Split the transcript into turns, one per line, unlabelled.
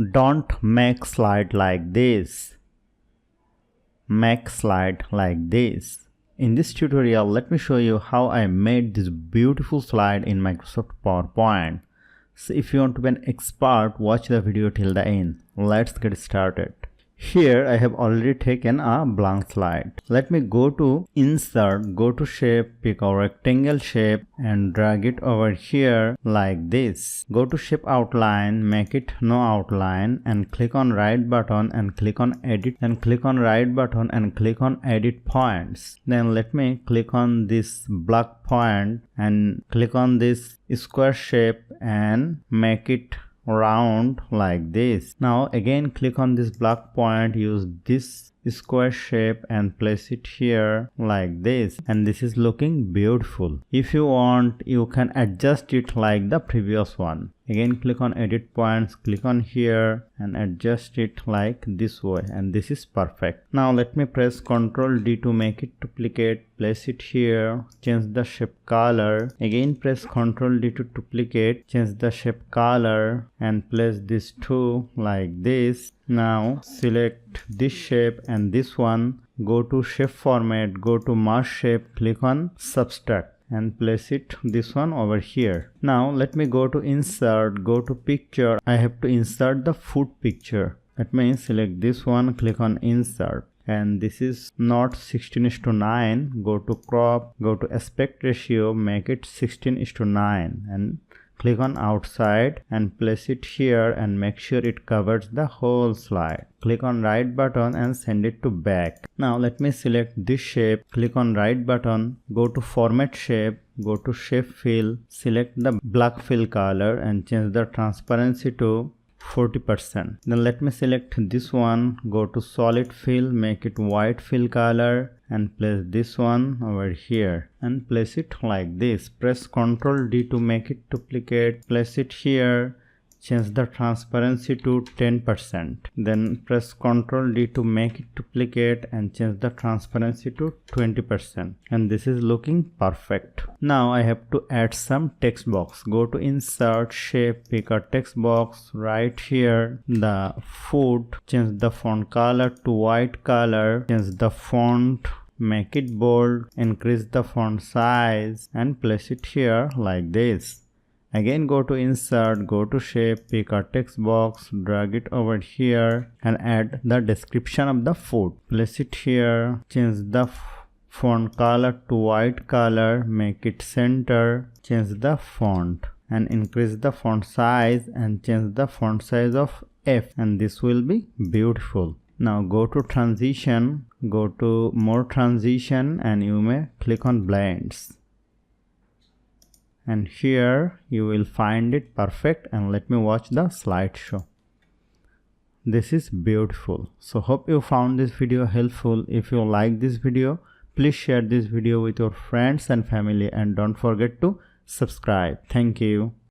Don't make slide like this. Make slide like this. In this tutorial, let me show you how I made this beautiful slide in Microsoft PowerPoint. So if you want to be an expert, watch the video till the end. Let's get started. Here I have already taken a blank slide. Let me go to Insert, go to Shape, pick a rectangle shape and drag it over here like this. Go to Shape Outline, make it no outline and click on right button and click on Edit and click on right button and click on Edit Points. Then let me click on this black point and click on this square shape and make it round like this. Now again click on this black point, use this square shape and place it here like this, and this is looking beautiful. If you want, you can adjust it like the previous one. Again click on Edit Points, click on here and adjust it like this way, and this is perfect. Now let me press Ctrl D to make it duplicate, place it here, change the shape color. Again press Ctrl D to duplicate, change the shape color and place these two like this. Now select this shape and this one, go to shape format, go to mask shape, click on subtract and place it this one over here. Now let me go to Insert, go to Picture. I have to insert the food picture. That means select this one, click on Insert, and this is not 16:9. Go to Crop, go to Aspect Ratio, make it 16:9 and click on Outside and place it here and make sure it covers the whole slide. Click on right button and send it to back. Now let me select this shape, click on right button, go to Format Shape, go to Shape Fill, select the black fill color and change the transparency to 40%. Then let me select this one, go to Solid Fill, make it white fill color and place this one over here and place it like this. Press Ctrl D to make it duplicate, place it here, change the transparency to 10%. Then press Ctrl D to make it duplicate and change the transparency to 20%, and this is looking perfect. Now I have to add some text box. Go to Insert, Shape, pick a text box right here, the food, change the font color to white color, change the font, make it bold, increase the font size and place it here like this. Again go to Insert, go to Shape, pick a text box, drag it over here and add the description of the food. Place it here, change the font color to white color, make it center, change the font and increase the font size and change the font size of F, and this will be beautiful. Now go to Transition, go to More Transition and you may click on Blends. And here you will find it perfect, and let me watch the slideshow. This is beautiful. So hope you found this video helpful. If you like this video, please share this video with your friends and family and don't forget to subscribe. Thank you.